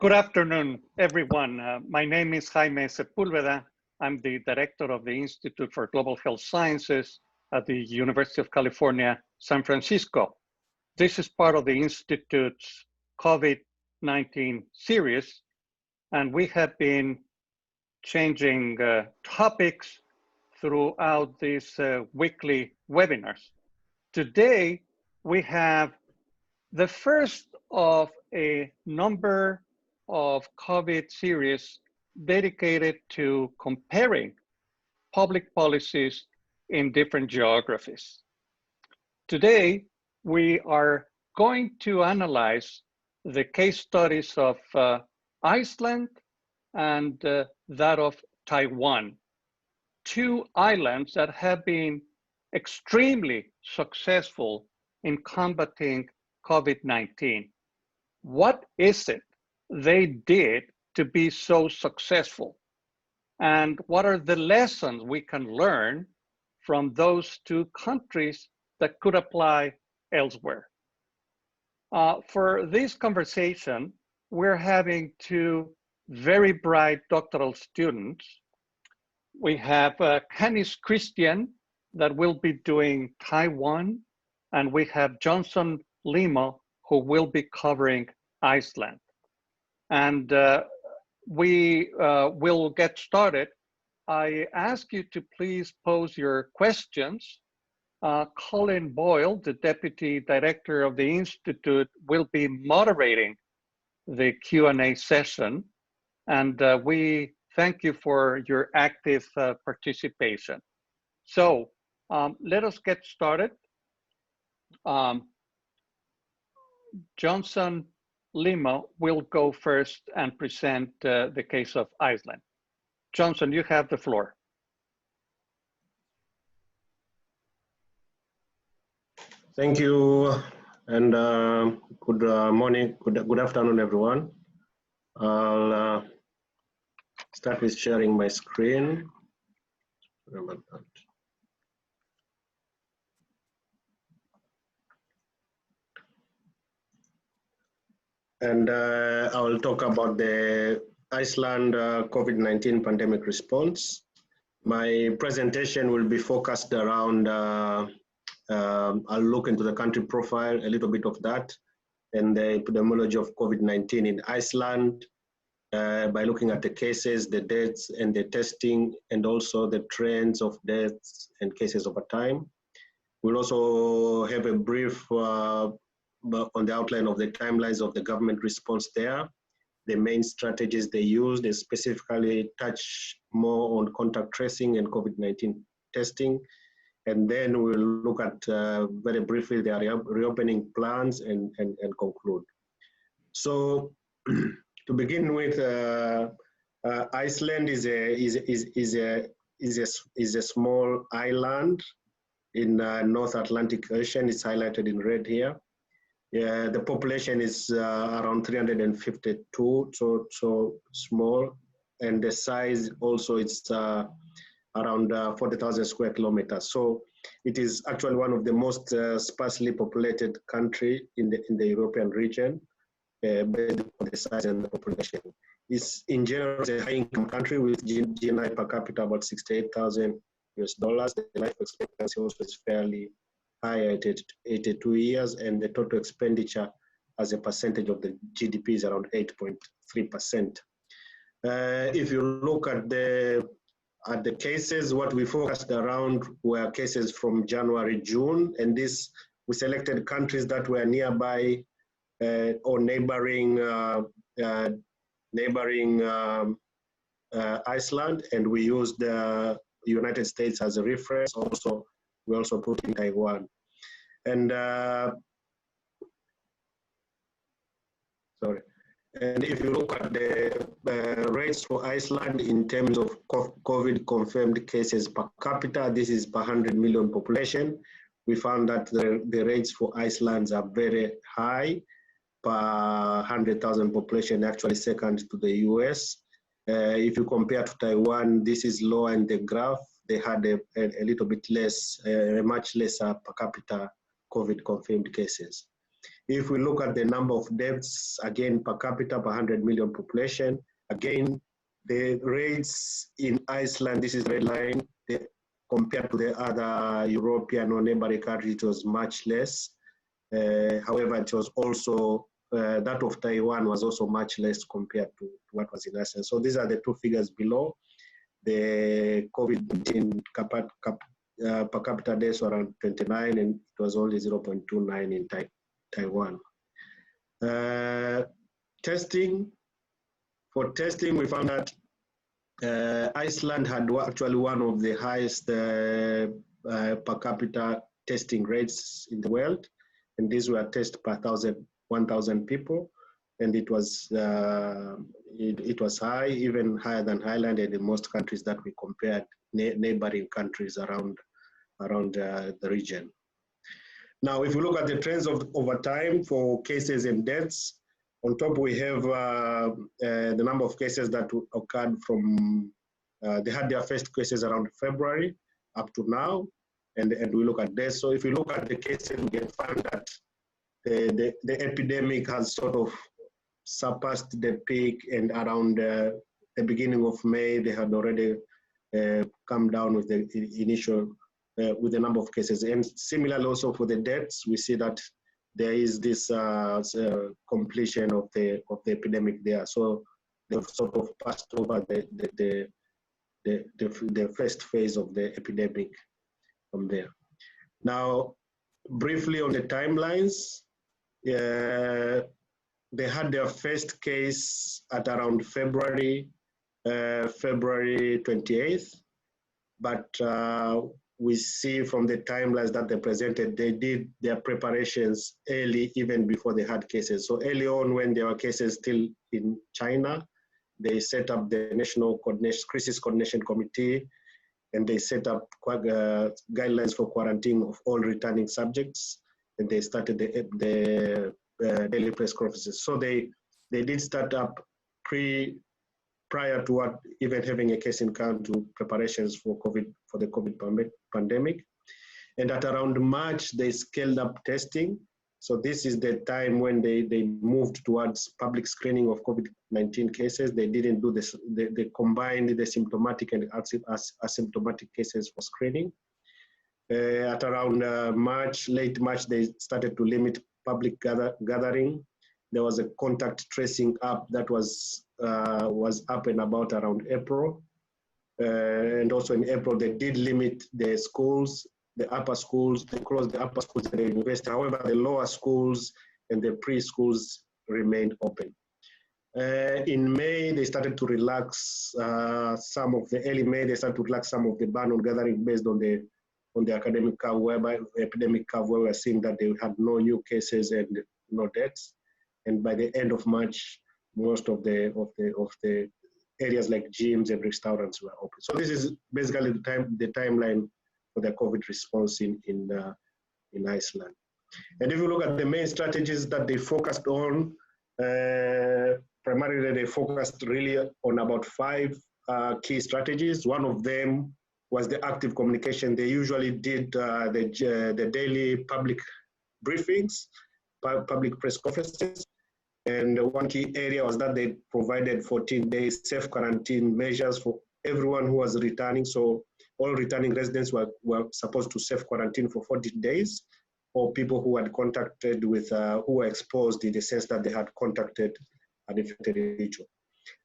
Good afternoon, everyone. My name is Jaime Sepulveda. I'm the director of the Institute for Global Health Sciences at the University of California, San Francisco. This is part of the Institute's COVID-19 series, and we have been changing topics throughout these weekly webinars. Today, we have the first of a number of COVID series dedicated to comparing public policies in different geographies. Today, we are going to analyze the case studies of Iceland and that of Taiwan, two islands that have been extremely successful in combating COVID-19. What is it they did to be so successful? And what are the lessons we can learn from those two countries that could apply elsewhere? For this conversation, we're having two very bright doctoral students. We have Canice Christian that will be doing Taiwan, and we have Lyimo who will be covering Iceland. And we will get started. I ask you to please pose your questions. Colin Boyle, the Deputy Director of the Institute, will be moderating the Q&A session. And we thank you for your active participation. So let us get started. Lyimo will go first and present the case of Iceland. Johnson, you have the floor. Thank you, and good morning, good afternoon, everyone. I'll start with sharing my screen. Sorry about that. And I will talk about the Iceland COVID-19 pandemic response. My presentation will be focused around, I'll look into the country profile, a little bit of that, and the epidemiology of COVID-19 in Iceland by looking at the cases, the deaths, and the testing, and also the trends of deaths and cases over time. We'll also have a brief on the outline of the timelines of the government response there, the main strategies they used, they specifically touch more on contact tracing and COVID-19 testing. And then we'll look at very briefly their reopening plans and conclude. So to begin with, Iceland is a small island in North Atlantic Ocean. It's highlighted in red here. Yeah, the population is around 352, so small, and the size also is around 40,000 square kilometers. So it is actually one of the most sparsely populated country in the European region, based on the size and the population. It's in general a high-income country with GNI per capita about $68,000 US. The life expectancy also is fairly high at 82 years, and the total expenditure as a percentage of the GDP is around 8.3%. If you look at the cases, what we focused around were cases from January, June, and this we selected countries that were nearby or neighboring Iceland, and we used the United States as a reference. Also, we also put in Taiwan. And and if you look at the rates for Iceland in terms of COVID confirmed cases per capita, this is per 100 million population. We found that the rates for Iceland are very high per 100,000 population, actually second to the US. If you compare to Taiwan, this is lower in the graph. They had a little bit less, much lesser per capita COVID confirmed cases. If we look at the number of deaths, again, per capita per 100 million population, again, the rates in Iceland, this is red line, compared to the other European or neighboring countries, it was much less. However, it was also, that of Taiwan was also much less compared to what was in Iceland. So these are the two figures below. The COVID-19 per capita deaths were around 29, and it was only 0.29 in Taiwan. Testing. For testing, we found that Iceland had actually one of the highest per capita testing rates in the world, and these were tests per 1,000 people, and it was high, even higher than Ireland and in most countries that we compared, neighboring countries around the region. Now, if we look at the trends over time for cases and deaths, on top we have the number of cases that occurred from, they had their first cases around February up to now, and we look at deaths. So if we look at the cases, we can find that the epidemic has sort of surpassed the peak, and around the beginning of May, they had already come down with the initial, with the number of cases. And similarly also for the deaths, we see that there is this completion of the epidemic there. So they've sort of passed over the first phase of the epidemic from there. Now, briefly on the timelines, they had their first case at around February 28th, but we see from the timelines that they presented, they did their preparations early, even before they had cases. So early on, when there were cases still in China, they set up the National Crisis Coordination Committee, and they set up guidelines for quarantine of all returning subjects, and they started the daily press conferences. So they did start up prior to even having a case in country, preparations for the COVID pandemic. And at around March, they scaled up testing. So this is the time when they moved towards public screening of COVID-19 cases. They didn't do this, they combined the symptomatic and asymptomatic cases for screening. At around late March, they started to limit public gathering. There was a contact tracing app that was up and about around April. And also in April, they did limit the schools, the upper schools, they closed the upper schools and the university. However, the lower schools and the preschools remained open. In May, they started to relax early May, they started to relax some of the ban on gathering based on the academic curve, whereby epidemic curve, where we're seeing that they had no new cases and no deaths. And by the end of March, most of the areas like gyms and restaurants were open. So this is basically the timeline for the COVID response in Iceland. And if you look at the main strategies that they focused on, primarily they focused really on about 5 key strategies. One of them was the active communication. They usually did the daily public briefings, public press conferences. And one key area was that they provided 14 days self-quarantine measures for everyone who was returning. So all returning residents were supposed to self-quarantine for 40 days, or people who had contacted with, who were exposed in the sense that they had contacted an infected individual.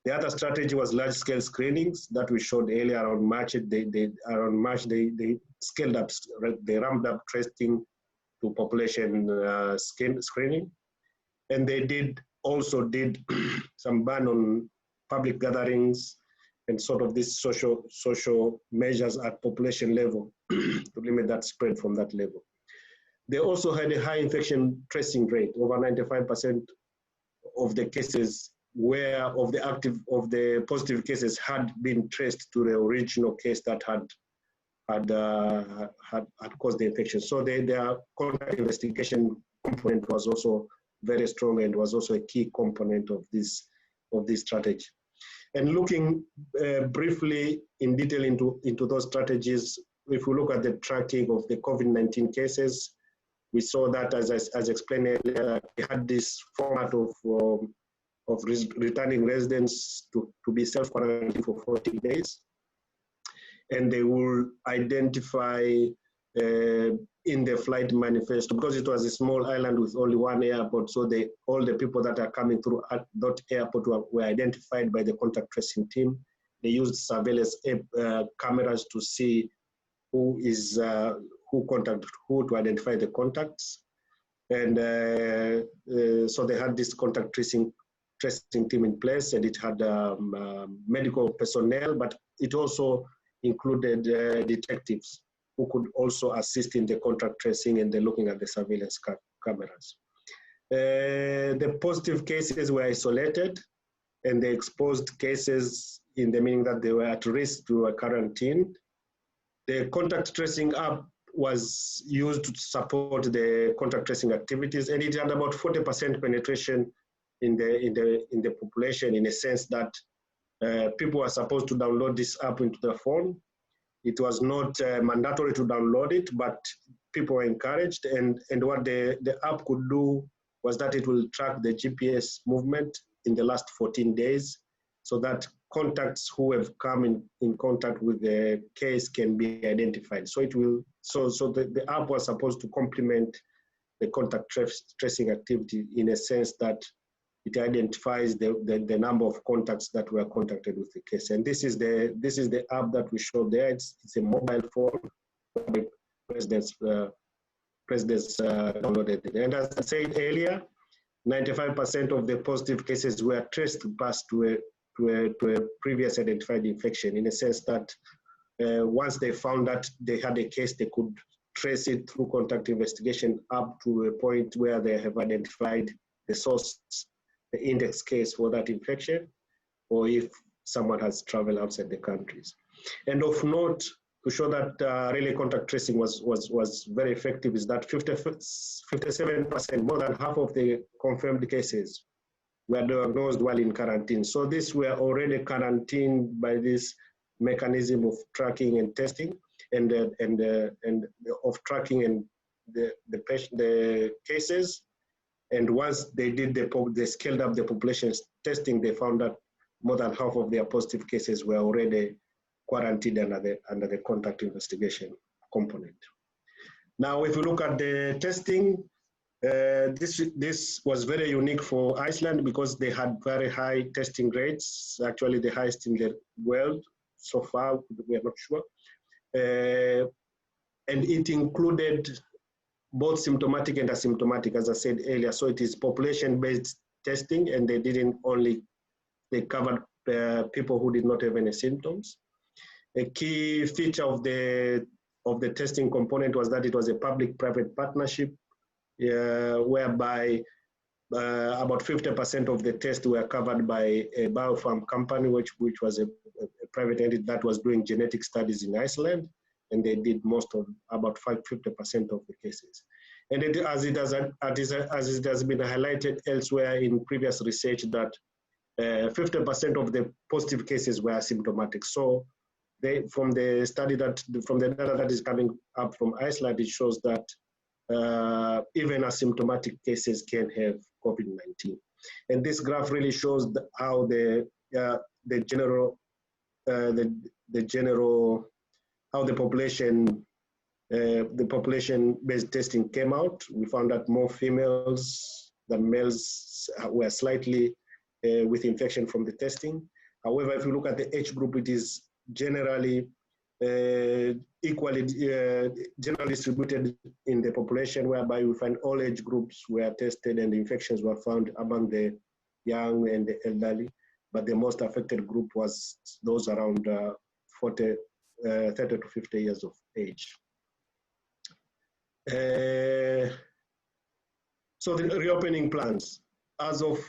The other strategy was large-scale screenings that we showed earlier around March. Around March, they scaled up, they ramped up testing to population screening. And they also did some ban on public gatherings and sort of these social measures at population level to limit that spread from that level. They also had a high infection tracing rate. Over 95% of the cases of the positive cases had been traced to the original case that had caused the infection. So their contact investigation component was also very strong and was also a key component of this strategy. And looking briefly in detail into those strategies, if we look at the tracking of the COVID-19 cases, we saw that, as explained earlier, we had this format of returning residents to be self-quarantined for 40 days. And they will identify in the flight manifesto, because it was a small island with only one airport, so all the people that are coming through at that airport were identified by the contact tracing team. They used surveillance cameras to see who contacted who to identify the contacts. And so they had this contact tracing team in place, and it had medical personnel, but it also included detectives who could also assist in the contact tracing and looking at the surveillance cameras. The positive cases were isolated, and the exposed cases, in the meaning that they were at risk to a quarantine. The contact tracing app was used to support the contact tracing activities, and it had about 40% penetration in the population, in a sense that people were supposed to download this app into their phone. It was not mandatory to download it, but people were encouraged. And what the app could do was that it will track the GPS movement in the last 14 days, so that contacts who have come in contact with the case can be identified. So the app was supposed to complement the contact tracing activity, in a sense that it identifies the number of contacts that were contacted with the case. And this is the app that we showed there. It's a mobile phone. Presidents downloaded it. And as I said earlier, 95% of the positive cases were traced past to a previous identified infection, in a sense that once they found that they had a case, they could trace it through contact investigation up to a point where they have identified the source, the index case for that infection, or if someone has traveled outside the countries. And of note, to show that really contact tracing was very effective, is that 57%, more than half of the confirmed cases were diagnosed while in quarantine. So these were already quarantined by this mechanism of tracking and testing, and of tracking and the cases. And once they did they scaled up the population testing, they found that more than half of their positive cases were already quarantined under the contact investigation component. Now, if you look at the testing, this was very unique for Iceland because they had very high testing rates, actually the highest in the world so far, we are not sure. And it included both symptomatic and asymptomatic, as I said earlier. So it is population-based testing, and they covered people who did not have any symptoms. A key feature of the testing component was that it was a public-private partnership, whereby about 50% of the tests were covered by a biopharm company, which was a private entity that was doing genetic studies in Iceland, and they did about 50% of the cases. And as it has been highlighted elsewhere in previous research, that 50% of the positive cases were asymptomatic. So from the data that is coming up from Iceland, it shows that even asymptomatic cases can have COVID-19. And this graph really shows how how the population-based testing came out. We found that more females than males were slightly with infection from the testing. However, if you look at the age group, it is generally equally generally distributed in the population, whereby we find all age groups were tested and infections were found among the young and the elderly. But the most affected group was those around 30 to 50 years of age. So the reopening plans. As of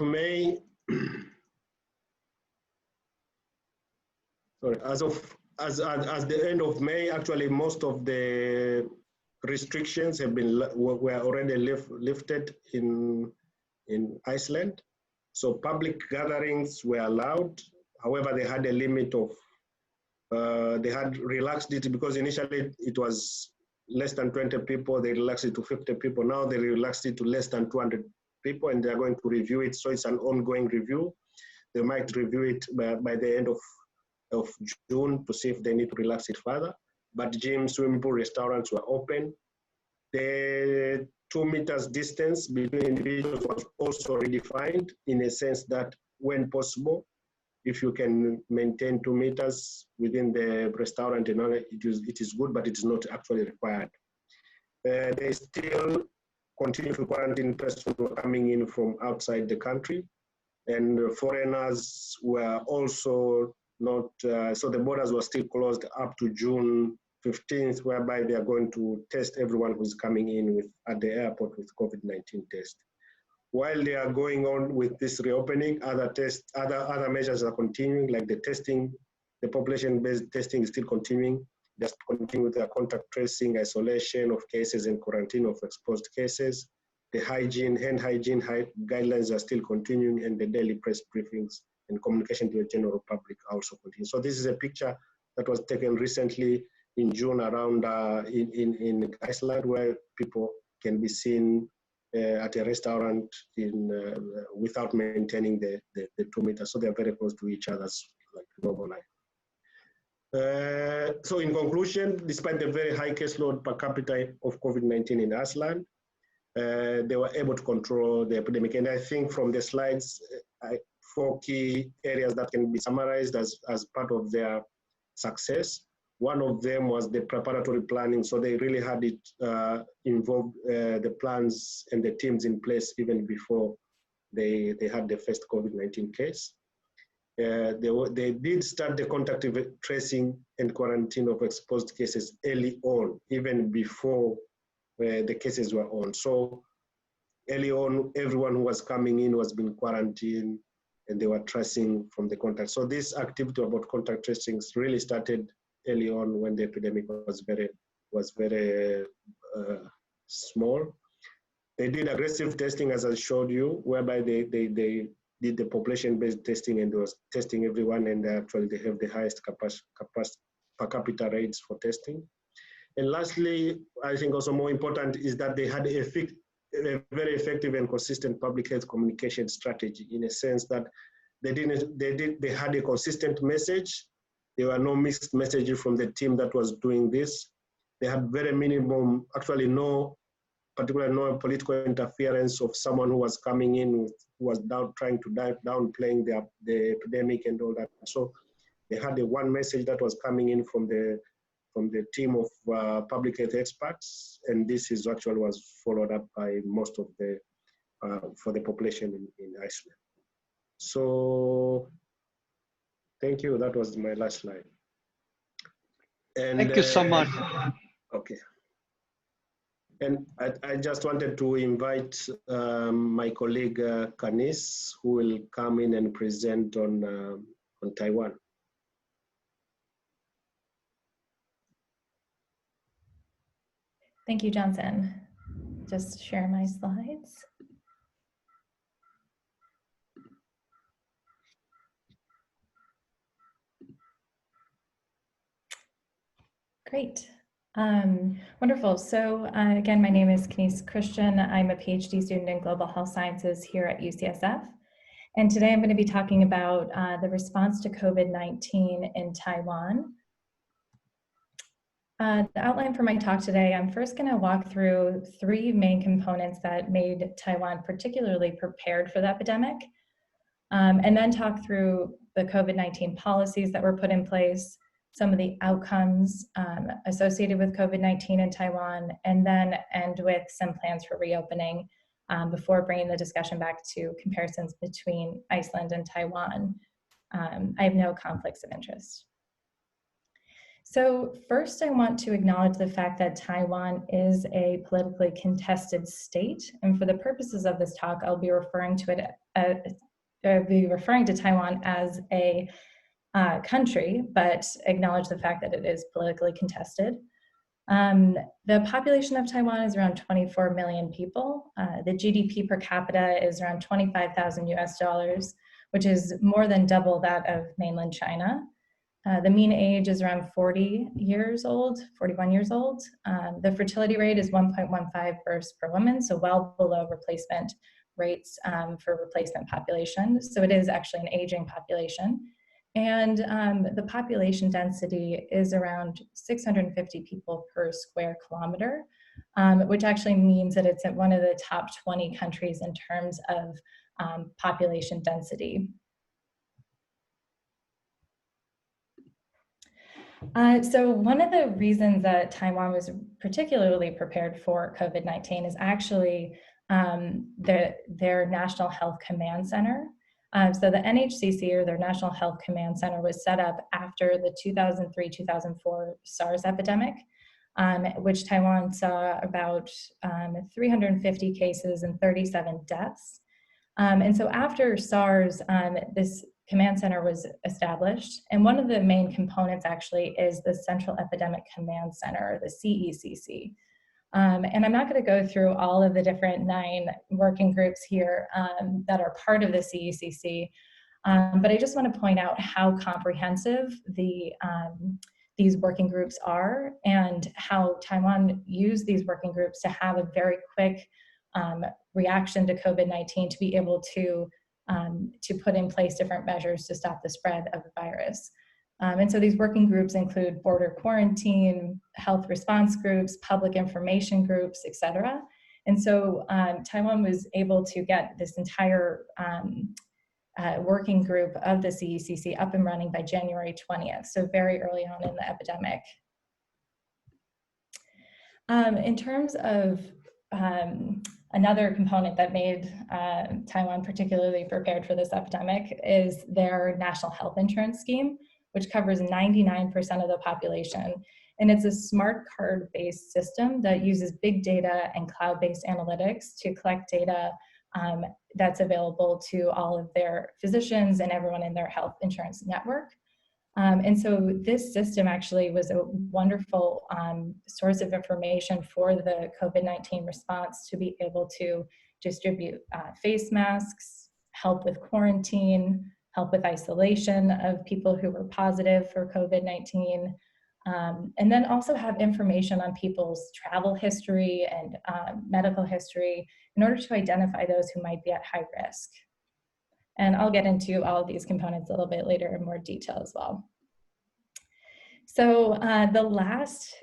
May, sorry, as the end of May, actually most of the restrictions were already lifted in Iceland. So public gatherings were allowed. However, they had a limit of They had relaxed it because initially it was less than 20 people. They relaxed it to 50 people. Now they relaxed it to less than 200 people, and they're going to review it. So it's an ongoing review. They might review it by the end of June to see if they need to relax it further. But gym, swimming pool, restaurants were open. The 2 meters distance between individuals was also redefined in a sense that when possible, if you can maintain 2 meters within the restaurant and all, it is good, but it is not actually required. They still continue to quarantine persons who are coming in from outside the country, and foreigners were also not, so the borders were still closed up to June 15th, whereby they are going to test everyone who's coming in at the airport with COVID-19 test. While they are going on with this reopening, other measures are continuing, like the testing, the population-based testing is still continuing. Just continue with the contact tracing, isolation of cases, and quarantine of exposed cases. The hand hygiene guidelines are still continuing, and the daily press briefings and communication to the general public also continue. So this is a picture that was taken recently in June around in Iceland, where people can be seen at a restaurant without maintaining the 2 meters. So they're very close to each other, like normal life. So in conclusion, despite the very high caseload per capita of COVID-19 in Iceland, they were able to control the epidemic. And I think from the slides, 4 key areas that can be summarized as part of their success. One of them was the preparatory planning. So they really had it involved the plans and the teams in place even before they had the first COVID-19 case. They did start the contact tracing and quarantine of exposed cases early on, even before the cases were on. So early on, everyone who was coming in was being quarantined, and they were tracing from the contact. So this activity about contact tracing really started early on when the epidemic was very small. They did aggressive testing, as I showed you, whereby they did the population-based testing, and they was testing everyone, and actually they have the highest per capita rates for testing. And lastly, I think also more important is that they had a very effective and consistent public health communication strategy, in a sense that they had a consistent message. There were no mixed messages from the team that was doing this. They had very minimum, actually no political interference of someone who was coming in, who was trying to downplaying the epidemic and all that. So they had one message that was coming in from the team of public health experts, and this is actually was followed up by most of the for the population in Iceland. So thank you. That was my last slide. And, thank you so much. Okay. And I just wanted to invite my colleague Canice, who will come in and present on Taiwan. Thank you, Johnson. Just share my slides. Great. Wonderful. So again, my name is Canice Christian. I'm a PhD student in global health sciences here at UCSF. And today I'm going to be talking about the response to COVID-19 in Taiwan. The outline for my talk today, I'm first going to walk through 3 main components that made Taiwan particularly prepared for the epidemic, and then talk through the COVID-19 policies that were put in place, some of the outcomes associated with COVID-19 in Taiwan, and then end with some plans for reopening before bringing the discussion back to comparisons between Iceland and Taiwan. I have no conflicts of interest. So first, I want to acknowledge the fact that Taiwan is a politically contested state, and for the purposes of this talk, I'll be referring to Taiwan as a country, but acknowledge the fact that it is politically contested. The population of Taiwan is around 24 million people. The GDP per capita is around 25,000 US dollars, which is more than double that of mainland China. The mean age is around 40 years old, 41 years old. The fertility rate is 1.15 births per woman, so well below replacement rates for replacement population. So it is actually an aging population. And the population density is around 650 people per square kilometer, which actually means that it's at one of the top 20 countries in terms of population density. So one of the reasons that Taiwan was particularly prepared for COVID-19 is actually their National Health Command Center. So the NHCC, or their National Health Command Center, was set up after the 2003-2004 SARS epidemic, which Taiwan saw about 350 cases and 37 deaths. And so after SARS, this command center was established. And one of the main components actually is the Central Epidemic Command Center, the CECC. And I'm not going to go through all of the different 9 working groups here that are part of the CECC, but I just want to point out how comprehensive these working groups are, and how Taiwan used these working groups to have a very quick reaction to COVID-19 to be able to put in place different measures to stop the spread of the virus. And so these working groups include border quarantine, health response groups, public information groups, et cetera. And so Taiwan was able to get this entire working group of the CECC up and running by January 20th, so very early on in the epidemic. In terms of another component that made Taiwan particularly prepared for this epidemic is their national health insurance scheme, which covers 99% of the population. And it's a smart card-based system that uses big data and cloud-based analytics to collect data that's available to all of their physicians and everyone in their health insurance network. And so this system actually was a wonderful source of information for the COVID-19 response, to be able to distribute face masks, help with quarantine, help with isolation of people who were positive for COVID-19, and then also have information on people's travel history and medical history in order to identify those who might be at high risk. And I'll get into all of these components a little bit later in more detail as well. So the last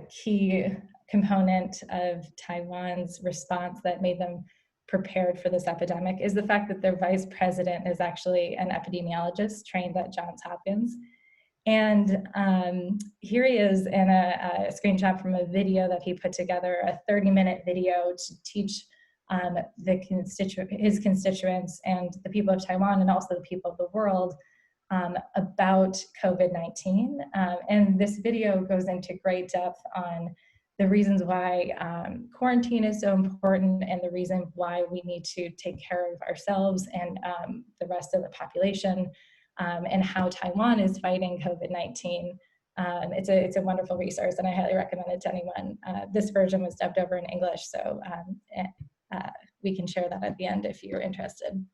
key component of Taiwan's response that made them prepared for this epidemic is the fact that their vice president is actually an epidemiologist trained at Johns Hopkins. And here he is in a screenshot from a video that he put together, a 30-minute video to teach his constituents and the people of Taiwan, and also the people of the world, about COVID-19. And this video goes into great depth on the reasons why quarantine is so important, and the reason why we need to take care of ourselves and the rest of the population, and how Taiwan is fighting COVID-19. It's a wonderful resource, and I highly recommend it to anyone. This version was dubbed over in English, so we can share that at the end if you're interested.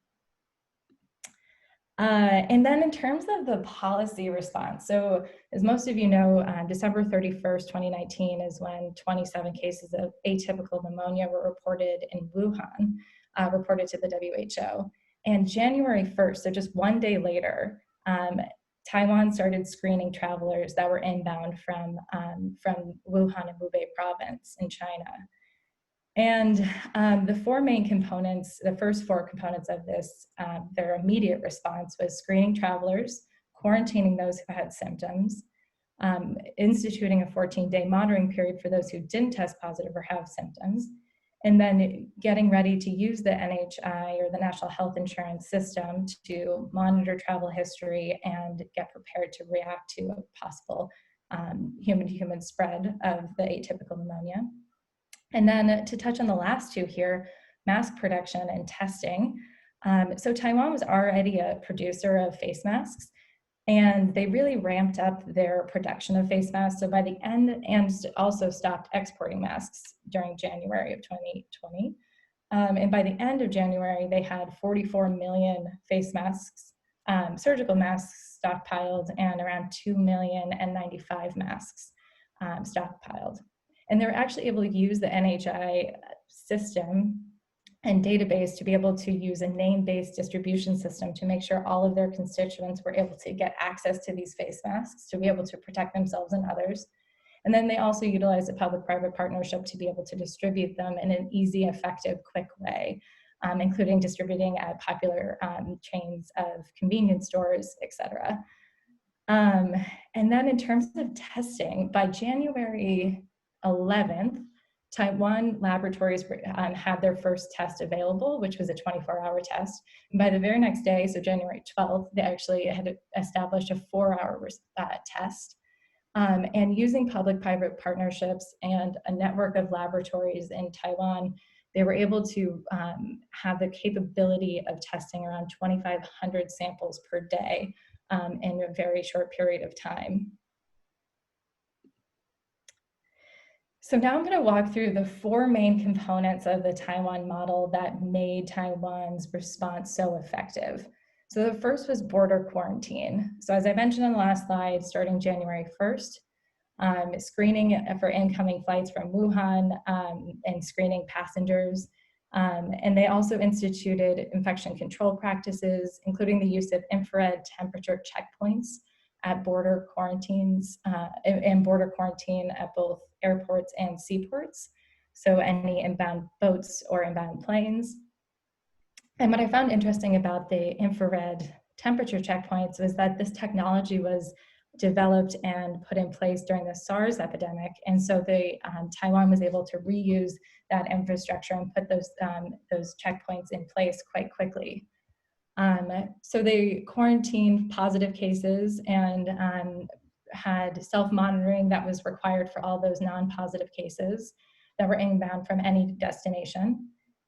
And then in terms of the policy response, so as most of you know, December 31st, 2019 is when 27 cases of atypical pneumonia were reported in Wuhan, reported to the WHO. And January 1st, so just one day later, Taiwan started screening travelers that were inbound from Wuhan and Hubei province in China. And the four main components, the first four components of this, their immediate response was screening travelers, quarantining those who had symptoms, instituting a 14-day monitoring period for those who didn't test positive or have symptoms, and then getting ready to use the NHI, or the National Health Insurance System, to monitor travel history and get prepared to react to a possible human-to-human spread of the atypical pneumonia. And then to touch on the last two here, mask production and testing. So Taiwan was already a producer of face masks, and they really ramped up their production of face masks. So by the end, and also stopped exporting masks during January of 2020. And by the end of January, they had 44 million face masks surgical masks stockpiled and around 2,095,000 masks stockpiled. And they were actually able to use the NHI system and database to be able to use a name-based distribution system to make sure all of their constituents were able to get access to these face masks to be able to protect themselves and others. And then they also utilized a public-private partnership to be able to distribute them in an easy, effective, quick way, including distributing at popular chains of convenience stores, et cetera. And then in terms of testing, by January 11th, Taiwan laboratories had their first test available, which was a 24-hour test. And by the very next day, so January 12th, they actually had established a 4-hour test. And using public-private partnerships and a network of laboratories in Taiwan, they were able to have the capability of testing around 2,500 samples per day in a very short period of time. So now I'm going to walk through the 4 main components of the Taiwan model that made Taiwan's response so effective. So the first was border quarantine. So as I mentioned on the last slide, starting January 1st, screening for incoming flights from Wuhan and screening passengers. And they also instituted infection control practices, including the use of infrared temperature checkpoints at border quarantines and border quarantine at both airports and seaports. So any inbound boats or inbound planes. And what I found interesting about the infrared temperature checkpoints was that this technology was developed and put in place during the SARS epidemic. And so Taiwan was able to reuse that infrastructure and put those checkpoints in place quite quickly. So they quarantined positive cases and had self-monitoring that was required for all those non-positive cases that were inbound from any destination.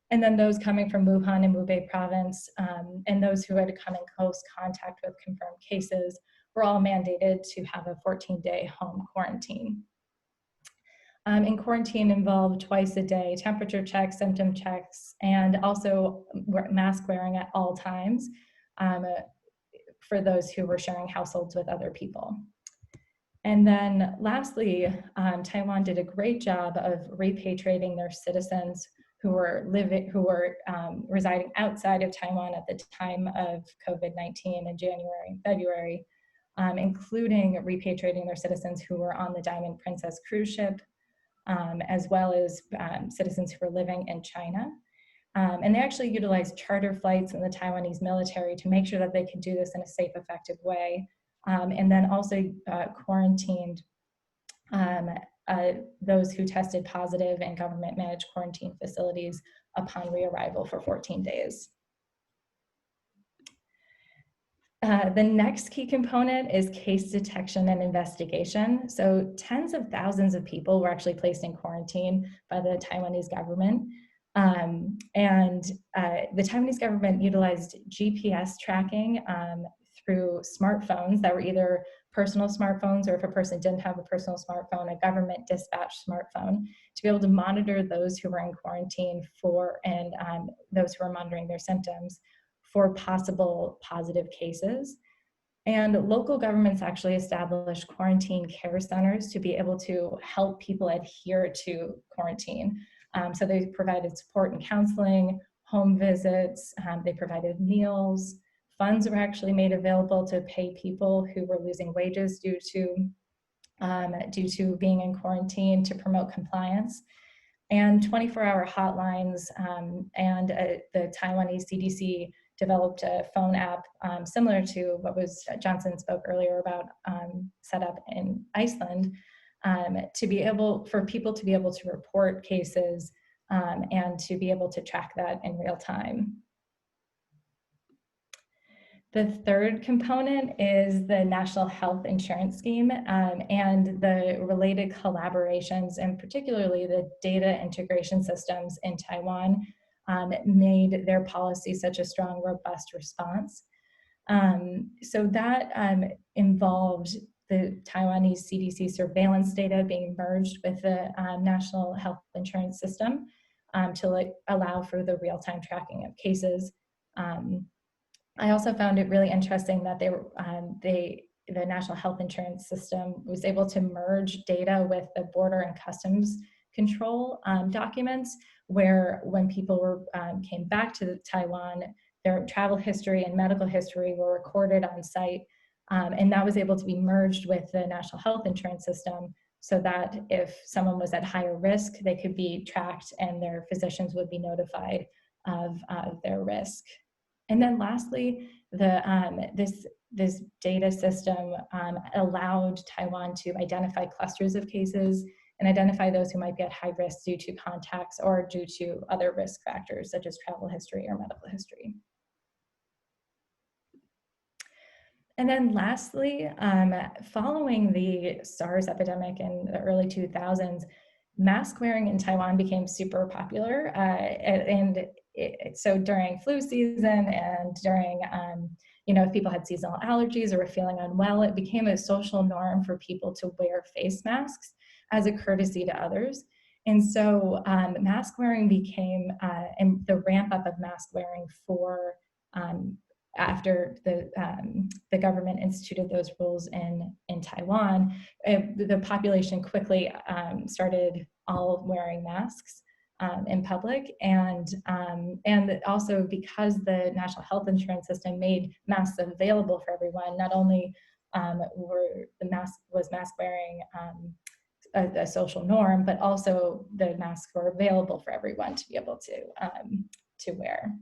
And then those coming from Wuhan and Hubei province and those who had come in close contact with confirmed cases were all mandated to have a 14-day home quarantine. And quarantine involved twice a day temperature checks, symptom checks, and also mask wearing at all times for those who were sharing households with other people. And then lastly, Taiwan did a great job of repatriating their citizens who were residing outside of Taiwan at the time of COVID-19 in January and February, including repatriating their citizens who were on the Diamond Princess cruise ship, as well as citizens who were living in China. And they actually utilized charter flights and the Taiwanese military to make sure that they could do this in a safe, effective way. And then also quarantined those who tested positive in government-managed quarantine facilities upon rearrival for 14 days. The next key component is case detection and investigation. So tens of thousands of people were actually placed in quarantine by the Taiwanese government. And the Taiwanese government utilized GPS tracking through smartphones that were either personal smartphones, or if a person didn't have a personal smartphone, a government dispatched smartphone, to be able to monitor those who were in quarantine and those who were monitoring their symptoms for possible positive cases. And local governments actually established quarantine care centers to be able to help people adhere to quarantine. So they provided support and counseling, home visits, they provided meals. Funds were actually made available to pay people who were losing wages due to being in quarantine to promote compliance. And 24-hour hotlines and the Taiwanese CDC developed a phone app similar to what was Johnson spoke earlier about set up in Iceland for people to be able to report cases and to be able to track that in real time. The third component is the National Health Insurance Scheme and the related collaborations, and particularly the data integration systems in Taiwan made their policy such a strong, robust response. So that involved the Taiwanese CDC surveillance data being merged with the National Health Insurance System to allow for the real-time tracking of cases. I also found it really interesting that the National Health Insurance System was able to merge data with the Border and Customs Control documents, where when people came back to Taiwan, their travel history and medical history were recorded on site, and that was able to be merged with the National Health Insurance System, so that if someone was at higher risk, they could be tracked and their physicians would be notified of their risk. And then lastly, this data system allowed Taiwan to identify clusters of cases and identify those who might be at high risk due to contacts or due to other risk factors such as travel history or medical history. And then lastly, following the SARS epidemic in the early 2000s, mask wearing in Taiwan became super popular. So during flu season and during, if people had seasonal allergies or were feeling unwell, it became a social norm for people to wear face masks as a courtesy to others. And so mask wearing became, and the ramp up of mask wearing for after the government instituted those rules in Taiwan, the population quickly started all wearing masks in public, and also because the National Health Insurance System made masks available for everyone, not only was mask wearing a social norm, but also the masks were available for everyone to be able to wear.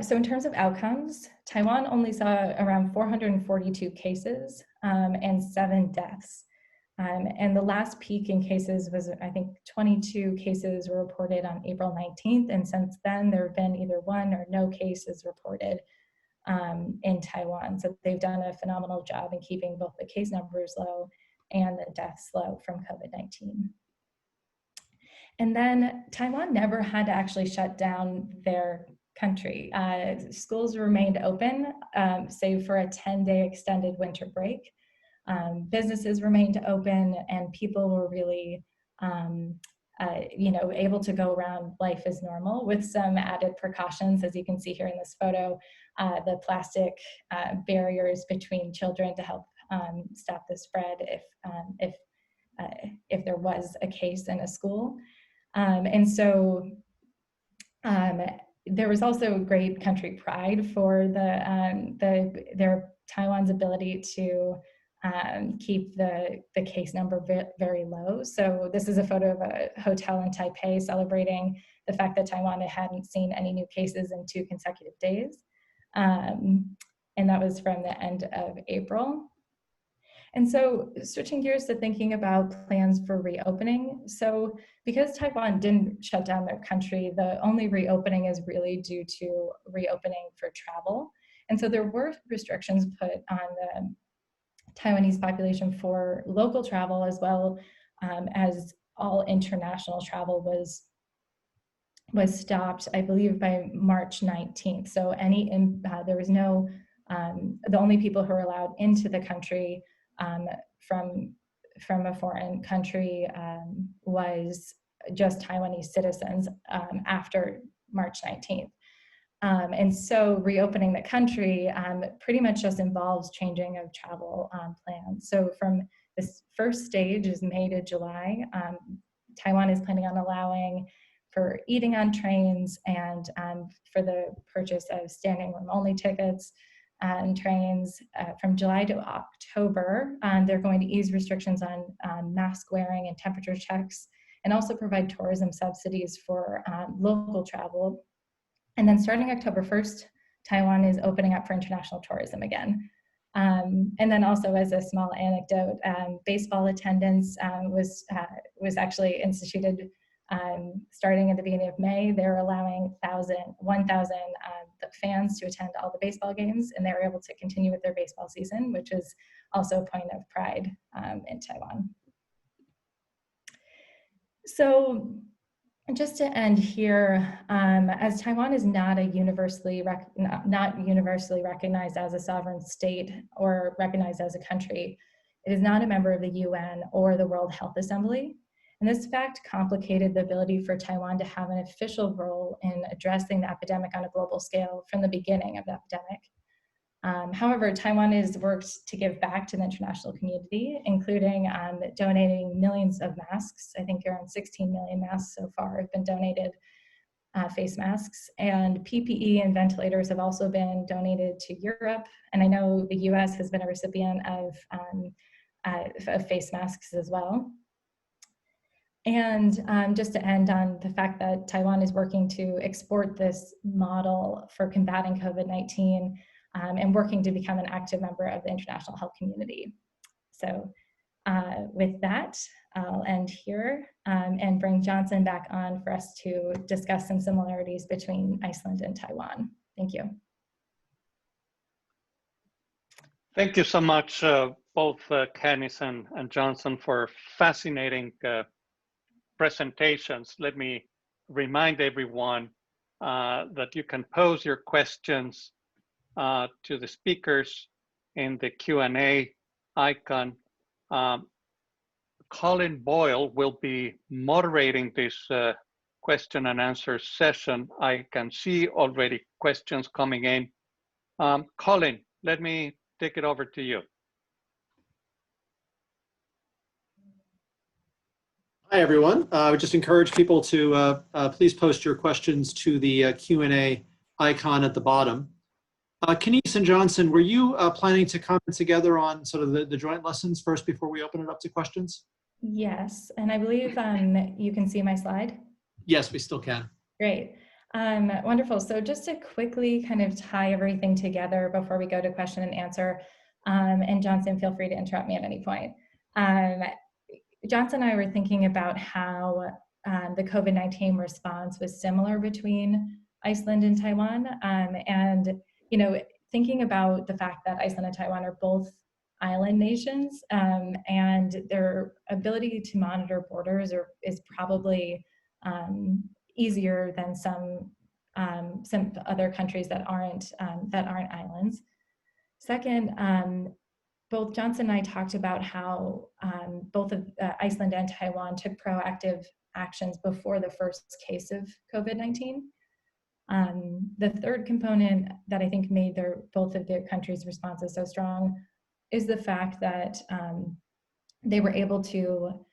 So in terms of outcomes, Taiwan only saw around 442 cases and 7 deaths. And the last peak in cases was, I think, 22 cases were reported on April 19th. And since then, there have been either 1 or no cases reported in Taiwan. So they've done a phenomenal job in keeping both the case numbers low and the deaths low from COVID-19. And then Taiwan never had to actually shut down their country. Schools remained open, save for a 10-day extended winter break. Businesses remained open, and people were really, able to go around life as normal with some added precautions, as you can see here in this photo, the plastic barriers between children to help stop the spread if there was a case in a school. And so there was also great country pride for Taiwan's ability to keep the case number very low. So this is a photo of a hotel in Taipei celebrating the fact that Taiwan hadn't seen any new cases in 2 consecutive days. And that was from the end of April. And so switching gears to thinking about plans for reopening. So because Taiwan didn't shut down their country, the only reopening is really due to reopening for travel. And so there were restrictions put on the Taiwanese population for local travel, as well as all international travel was stopped, I believe, by March 19th. So there was no, the only people who were allowed into the country from a foreign country was just Taiwanese citizens after March 19th. And so reopening the country pretty much just involves changing of travel plans. So from this first stage is May to July, Taiwan is planning on allowing for eating on trains and for the purchase of standing room only tickets and trains. From July to October, they're going to ease restrictions on mask wearing and temperature checks, and also provide tourism subsidies for local travel. And then starting October 1st, Taiwan is opening up for international tourism again. And then also, as a small anecdote, baseball attendance was actually instituted starting at the beginning of May. They're allowing 1,000 fans to attend all the baseball games, and they were able to continue with their baseball season, which is also a point of pride in Taiwan. So just to end here, as Taiwan is not universally recognized as a sovereign state or recognized as a country, it is not a member of the UN or the World Health Assembly. And this fact complicated the ability for Taiwan to have an official role in addressing the epidemic on a global scale from the beginning of the epidemic. However, Taiwan has worked to give back to the international community, including donating millions of masks. I think around 16 million masks so far have been donated, face masks, and PPE and ventilators have also been donated to Europe. And I know the US has been a recipient of face masks as well. And just to end on the fact that Taiwan is working to export this model for combating COVID-19 and working to become an active member of the international health community. So with that, I'll end here and bring Johnson back on for us to discuss some similarities between Iceland and Taiwan. Thank you. Thank you so much, both Canice and Johnson, for fascinating presentations. Let me remind everyone that you can pose your questions to the speakers in the Q&A icon. Colin Boyle will be moderating this question and answer session. I can see already questions coming in. Colin, let me take it over to you. Hi, everyone. I would just encourage people to please post your questions to the Q&A icon at the bottom. Canice and Johnson, were you planning to comment together on sort of the joint lessons first before we open it up to questions? Yes, and I believe you can see my slide. Yes, we still can. Great. Wonderful. So just to quickly kind of tie everything together before we go to question and answer, and Johnson, feel free to interrupt me at any point. Johnson and I were thinking about how the COVID-19 response was similar between Iceland and Taiwan, and thinking about the fact that Iceland and Taiwan are both island nations, and their ability to monitor borders is probably easier than some other countries that aren't islands. Second, both Johnson and I talked about how both of Iceland and Taiwan took proactive actions before the first case of COVID-19. The third component that I think made both of their countries' responses so strong is the fact that they were able to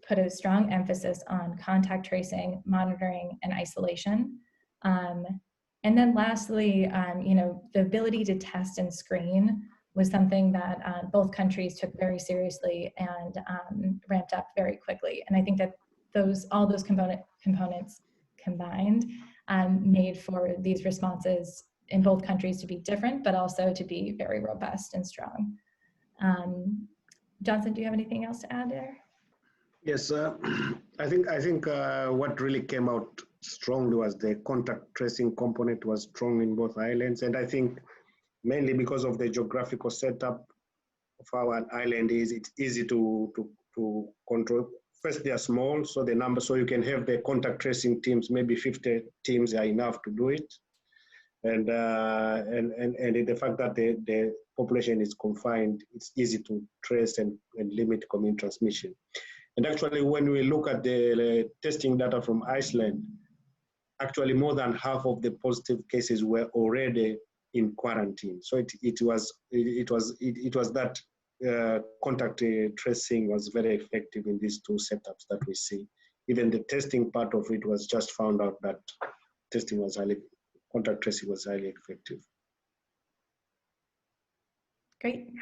put a strong emphasis on contact tracing, monitoring, and isolation. And then lastly, the ability to test and screen was something that both countries took very seriously and ramped up very quickly. And I think that all those components combined made for these responses in both countries to be different, but also to be very robust and strong. Johnson, do you have anything else to add there? Yes, I think what really came out strongly was the contact tracing component was strong in both islands, and I think mainly because of the geographical setup of our island it's easy to control. First, they are small, so the number, so you can have the contact tracing teams, maybe 50 teams are enough to do it. And the fact that the population is confined, it's easy to trace and limit community transmission. And actually, when we look at the testing data from Iceland, actually more than half of the positive cases were already in quarantine. So it was that contact tracing was very effective in these two setups that we see. Even the testing part of it was just found out that contact tracing was highly effective. Great.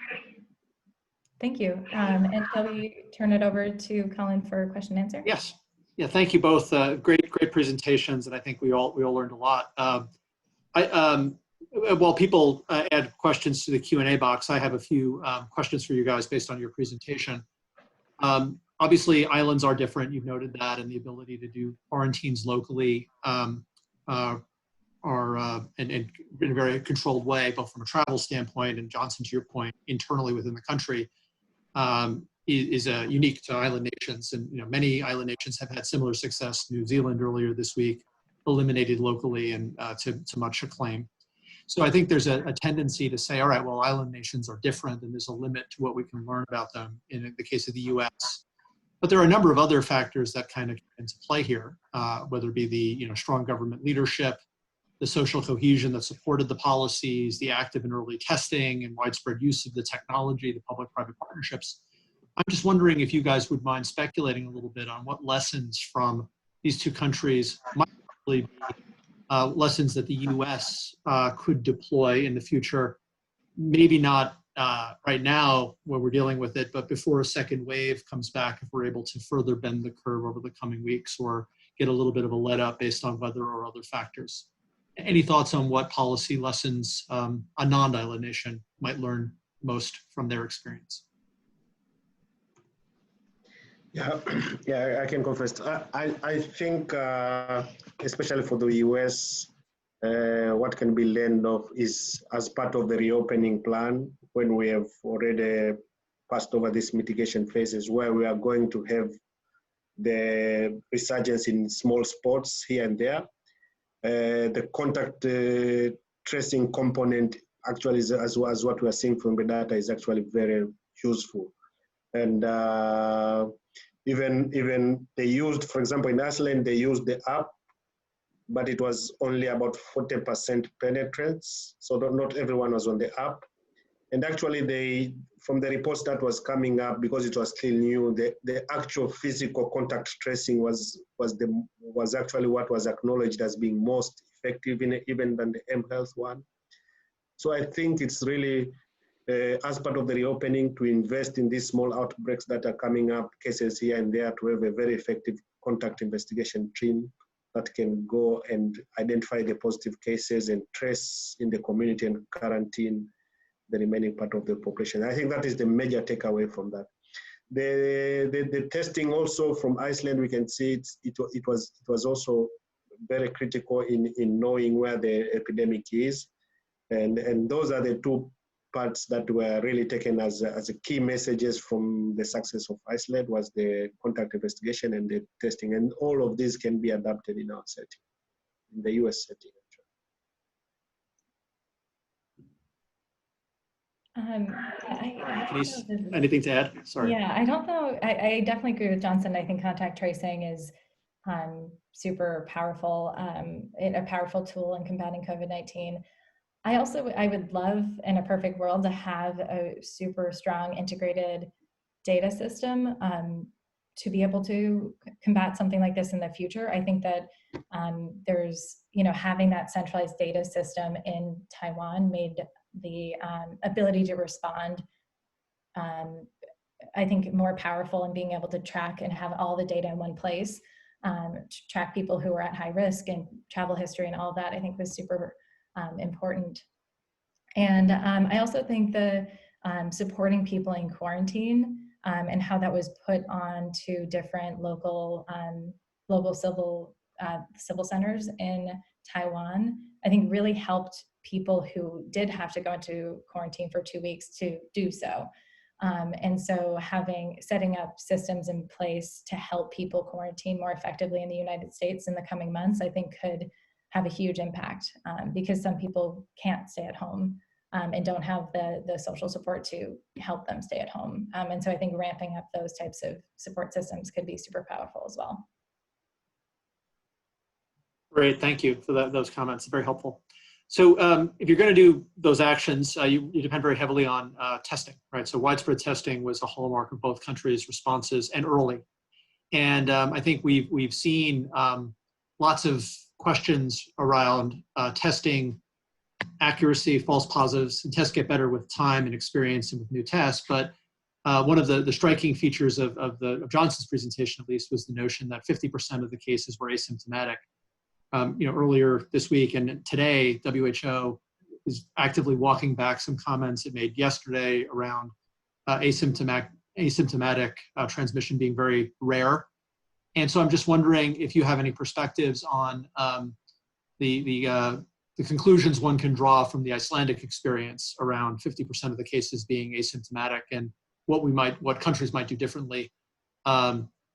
Thank you. And shall we turn it over to Colin for question and answer? Yes. Yeah, thank you both. Great presentations, and I think we all learned a lot. While people add questions to the Q&A box, I have a few questions for you guys based on your presentation. Obviously, islands are different. You've noted that, and the ability to do quarantines locally in a very controlled way, both from a travel standpoint and, Johnson, to your point, internally within the country, is unique to island nations. And many island nations have had similar success. New Zealand earlier this week eliminated locally and to much acclaim. So I think there's a tendency to say, all right, well, island nations are different and there's a limit to what we can learn about them. In the case of the US, But there are a number of other factors that kind of come into play here, whether it be the strong government leadership, the social cohesion that supported the policies, the active and early testing and widespread use of the technology, the public-private partnerships. I'm just wondering if you guys would mind speculating a little bit on what lessons from these two countries might really be lessons that the US could deploy in the future, maybe not right now when we're dealing with it, but before a second wave comes back, if we're able to further bend the curve over the coming weeks or get a little bit of a let up based on weather or other factors. Any thoughts on what policy lessons a non-island nation might learn most from their experience? Yeah, yeah, I can go first. I think, especially for the US, what can be learned of is as part of the reopening plan, when we have already passed over these mitigation phases, where we are going to have the resurgence in small spots here and there. The contact tracing component actually is, as what we are seeing from the data, is actually very useful. And even they used, for example, in Iceland, they used the app, but it was only about 40% penetrance. So not everyone was on the app. And actually from the reports that was coming up, because it was still new, the actual physical contact tracing was actually what was acknowledged as being most effective even than the mHealth one. So I think it's really, as part of the reopening, to invest in these small outbreaks that are coming up, cases here and there, to have a very effective contact investigation team that can go and identify the positive cases and trace in the community and quarantine the remaining part of the population. I think that is the major takeaway from that. The testing also from Iceland, we can see it was also very critical in knowing where the epidemic is. And those are the two parts that were really taken as a key messages from the success of Iceland, was the contact investigation and the testing. And all of these can be adapted in our setting, in the US setting. Canice, anything to add? Sorry. Yeah, I don't know. I definitely agree with Johnson. I think contact tracing is super powerful, a powerful tool in combating COVID-19. I would love, in a perfect world, to have a super strong integrated data system to be able to combat something like this in the future. I think that there's, having that centralized data system in Taiwan made the ability to respond, I think, more powerful, in being able to track and have all the data in one place, to track people who are at high risk and travel history and all that, I think was super important. And I also think the supporting people in quarantine and how that was put on to different local civil centers in Taiwan, I think really helped people who did have to go into quarantine for 2 weeks to do so. And so setting up systems in place to help people quarantine more effectively in the United States in the coming months, I think could have a huge impact, because some people can't stay at home and don't have the social support to help them stay at home. And so I think ramping up those types of support systems could be super powerful as well. Great, thank you for those comments, very helpful. So if you're going to do those actions, you depend very heavily on testing, right? So widespread testing was a hallmark of both countries' responses, and early. And I think we've seen lots of questions around testing accuracy, false positives, and tests get better with time and experience and with new tests. But one of the striking features of Johnson's presentation, at least, was the notion that 50% of the cases were asymptomatic. Earlier this week and today, WHO is actively walking back some comments it made yesterday around asymptomatic transmission being very rare. And so I'm just wondering if you have any perspectives on the conclusions one can draw from the Icelandic experience around 50% of the cases being asymptomatic, and what countries might do differently.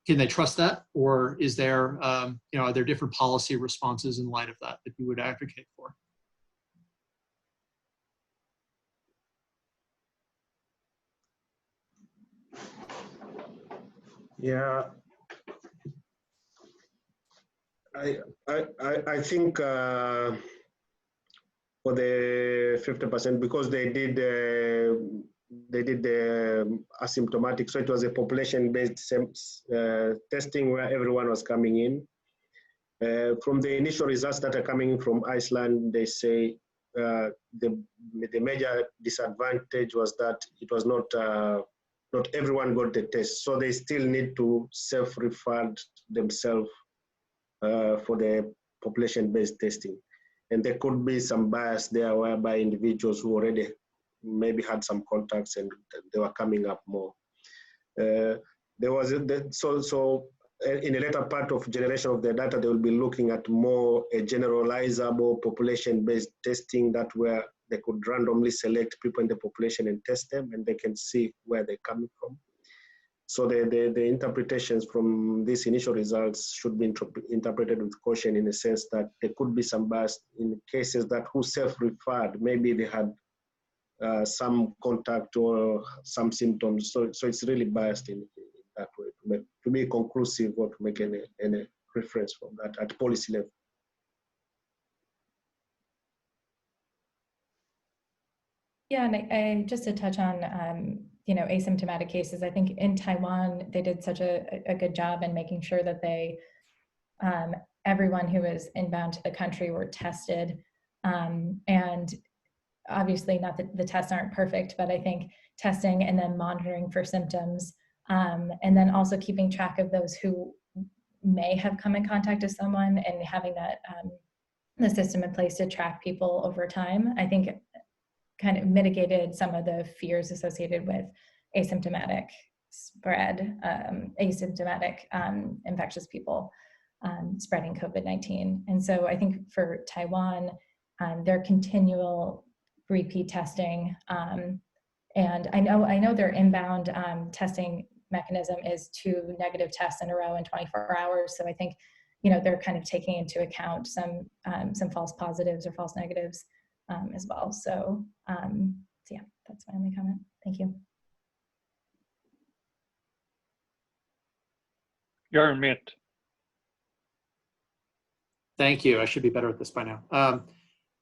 Can they trust that, or is there, are there different policy responses in light of that you would advocate for? Yeah, I think for the 50%, because they did asymptomatic, so it was a population-based testing where everyone was coming in. From the initial results that are coming from Iceland, they say the major disadvantage was that it was not everyone got the test, so they still need to self-refer themselves for the population-based testing. And there could be some bias there whereby individuals who already maybe had some contacts and they were coming up more. There was so in a later part of generation of the data, they will be looking at more a generalizable population-based testing, that where they could randomly select people in the population and test them, and they can see where they're coming from. So the interpretations from these initial results should be interpreted with caution, in the sense that there could be some bias in cases that who self-referred, maybe they had some contact or some symptoms. So it's really biased in that way, to be conclusive or to make any reference from that at policy level. Yeah, and I just to touch on asymptomatic cases, I think in Taiwan they did such a good job in making sure that they everyone who was inbound to the country were tested, and obviously not that the tests aren't perfect, but I think testing and then monitoring for symptoms, and then also keeping track of those who may have come in contact with someone, and having that the system in place to track people over time, I think kind of mitigated some of the fears associated with asymptomatic spread, asymptomatic infectious people spreading COVID-19. And so I think for Taiwan, their continual repeat testing, and I know their inbound testing mechanism is 2 negative tests in a row in 24 hours. So I think, they're kind of taking into account some false positives or false negatives as well. So yeah, that's my only comment. Thank you. You're on mute. Thank you. I should be better at this by now.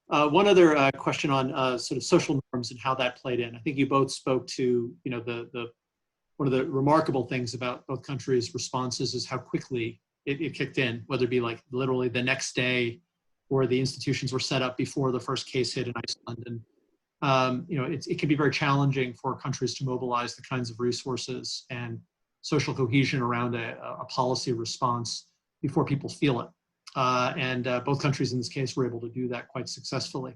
One other question on sort of social norms and how that played in. I think you both spoke to, one of the remarkable things about both countries' responses is how quickly it kicked in, whether it be like literally the next day, or the institutions were set up before the first case hit in Iceland. And it can be very challenging for countries to mobilize the kinds of resources and social cohesion around a policy response before people feel it. And both countries in this case were able to do that quite successfully.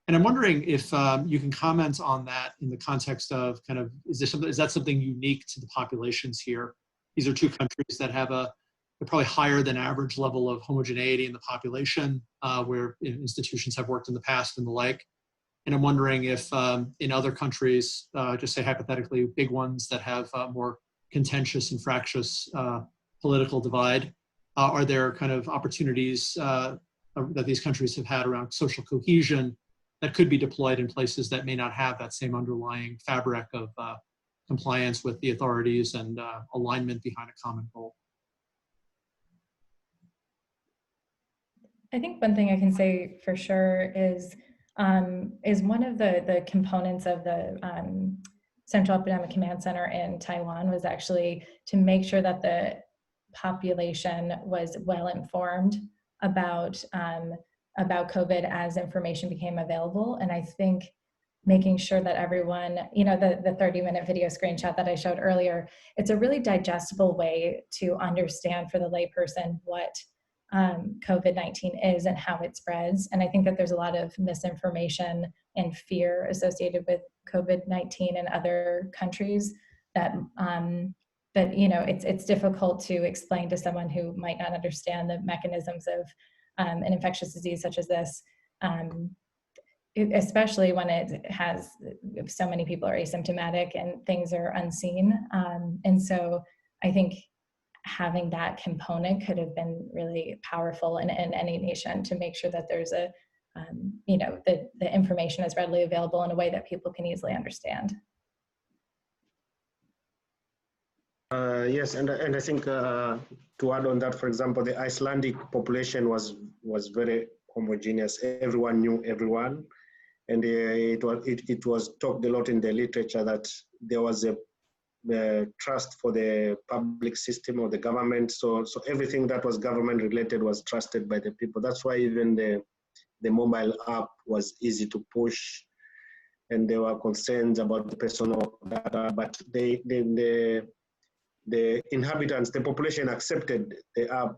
And I'm wondering if you can comment on that in the context of kind of, is that something unique to the populations here? These are 2 countries that have a probably higher than average level of homogeneity in the population, where institutions have worked in the past and the like. And I'm wondering if in other countries, just say hypothetically, big ones that have more contentious and fractious political divide, are there kind of opportunities that these countries have had around social cohesion that could be deployed in places that may not have that same underlying fabric of compliance with the authorities and alignment behind a common goal? I think one thing I can say for sure is one of the components of the Central Epidemic Command Center in Taiwan was actually to make sure that the population was well informed about COVID as information became available. And I think making sure that everyone, the 30-minute video screenshot that I showed earlier, it's a really digestible way to understand for the layperson what COVID-19 is and how it spreads. And I think that there's a lot of misinformation and fear associated with COVID-19 in other countries that it's difficult to explain to someone who might not understand the mechanisms of an infectious disease such as this, especially when so many people are asymptomatic and things are unseen. And so I think having that component could have been really powerful in any nation to make sure that there's the information is readily available in a way that people can easily understand. Yes, and I think to add on that, for example, the Icelandic population was very homogeneous. Everyone knew everyone, and it was talked a lot in the literature that there was a trust for the public system or the government. So everything that was government related was trusted by the people. That's why even the mobile app was easy to push, and there were concerns about the personal data, but the inhabitants, the population accepted the app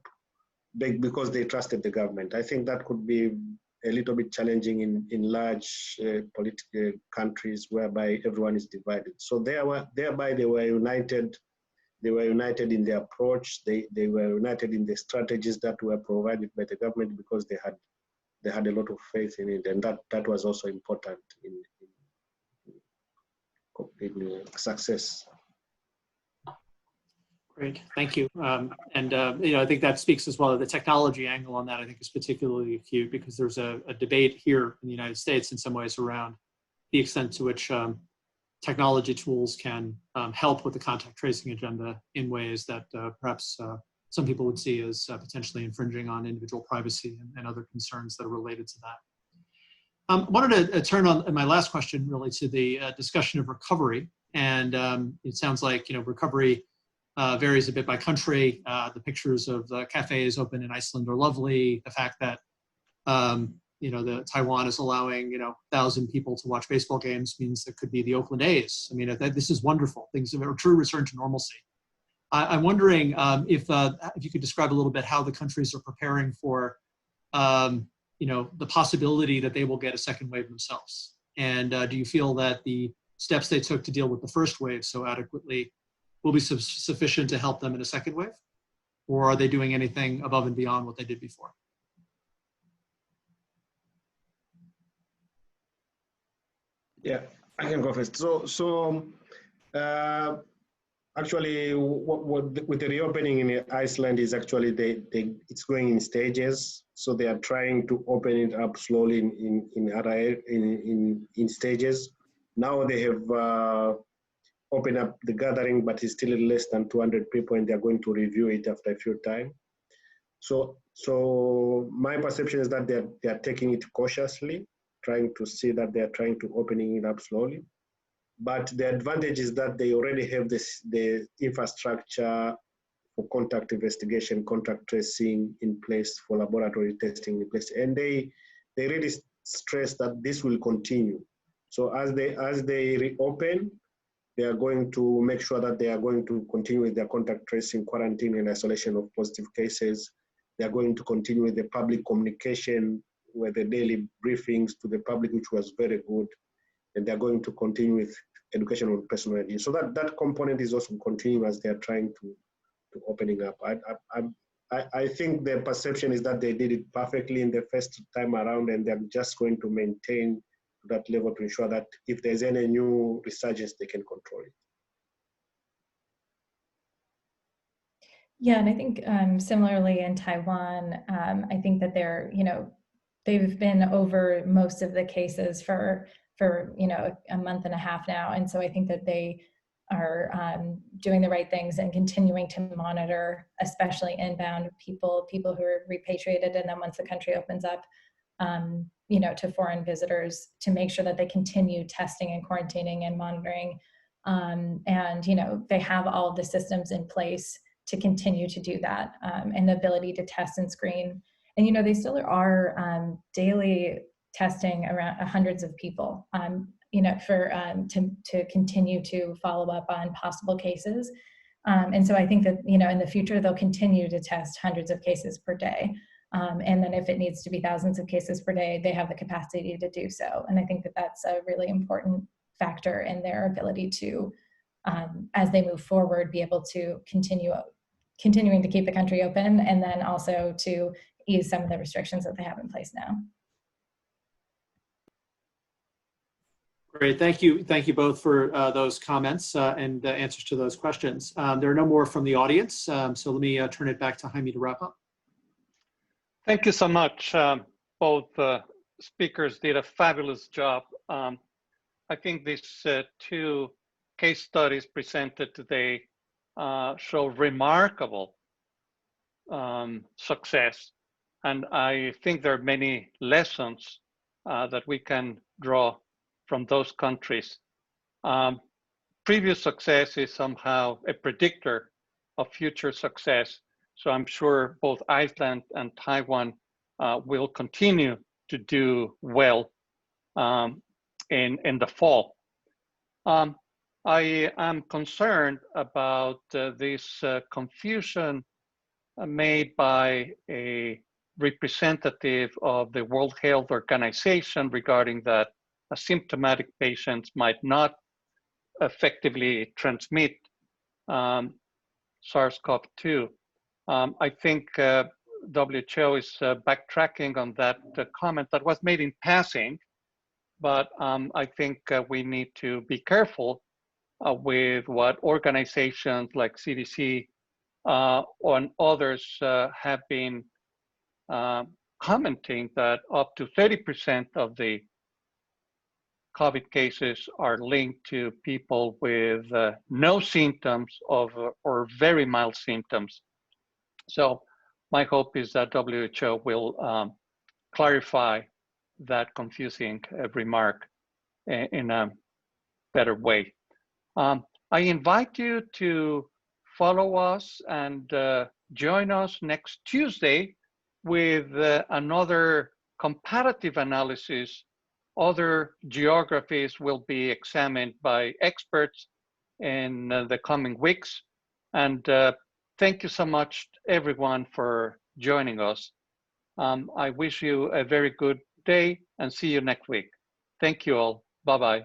because they trusted the government. I think that could be a little bit challenging in large political countries whereby everyone is divided. So thereby they were united. They were united in their approach. They were united in the strategies that were provided by the government because they had a lot of faith in it, and that was also important in success. Great, thank you. I think that speaks as well. The technology angle on that, I think, is particularly acute because there's a debate here in the United States in some ways around the extent to which technology tools can help with the contact tracing agenda in ways that perhaps some people would see as potentially infringing on individual privacy and other concerns that are related to that. I wanted to turn on my last question really to the discussion of recovery. And it sounds like, recovery varies a bit by country. The pictures of the cafes open in Iceland are lovely. The fact that, the Taiwan is allowing, 1,000 people to watch baseball games means it could be the Oakland A's. I mean, this is wonderful. Things are a true return to normalcy. I'm wondering if you could describe a little bit how the countries are preparing for, the possibility that they will get a second wave themselves. And do you feel that the steps they took to deal with the first wave so adequately will be sufficient to help them in a second wave? Or are they doing anything above and beyond what they did before? Yeah, I can go first. So actually, what with the reopening in Iceland is actually it's going in stages. So they are trying to open it up slowly in stages. Now they have opened up the gathering, but it's still less than 200 people, and they're going to review it after a few time. So my perception is that they are taking it cautiously, trying to see that they are trying to opening it up slowly. But the advantage is that they already have the infrastructure for contact investigation, contact tracing in place, for laboratory testing in place, and they really stress that this will continue. So as they reopen, they are going to make sure that they are going to continue with their contact tracing, quarantine, and isolation of positive cases. They are going to continue with the public communication, with the daily briefings to the public, which was very good. And they're going to continue with education on personal hygiene. So that component is also continuing as they're trying to opening up. I think the perception is that they did it perfectly in the first time around, and they're just going to maintain that level to ensure that if there's any new resurgence, they can control it. Yeah, and I think similarly in Taiwan, I think that they've been over most of the cases for a month and a half now, and so I think that they are doing the right things and continuing to monitor, especially inbound people who are repatriated, and then once the country opens up, to foreign visitors, to make sure that they continue testing and quarantining and monitoring, and they have all of the systems in place to continue to do that, and the ability to test and screen. And they still are daily testing around hundreds of people, to continue to follow up on possible cases. And so I think that in the future they'll continue to test hundreds of cases per day, and then if it needs to be thousands of cases per day, they have the capacity to do so. And I think that that's a really important factor in their ability to, as they move forward, be able to continuing to keep the country open, and then also to ease some of the restrictions that they have in place now. Great, thank you both for those comments and the answers to those questions. There are no more from the audience, so let me turn it back to Jaime to wrap up. Thank you so much. Both speakers did a fabulous job. I think these two case studies presented today show remarkable success. And I think there are many lessons that we can draw from those countries. Previous success is somehow a predictor of future success. So I'm sure both Iceland and Taiwan will continue to do well in the fall. I am concerned about this confusion made by a representative of the World Health Organization regarding that asymptomatic patients might not effectively transmit SARS-CoV-2. I think WHO is backtracking on that comment that was made in passing, but I think we need to be careful with what organizations like CDC and others have been commenting, that up to 30% of the COVID cases are linked to people with no symptoms or very mild symptoms. So my hope is that WHO will clarify that confusing remark in a better way. I invite you to follow us and join us next Tuesday with another comparative analysis. Other geographies will be examined by experts in the coming weeks. And thank you so much, everyone, for joining us. I wish you a very good day and see you next week. Thank you all. Bye-bye.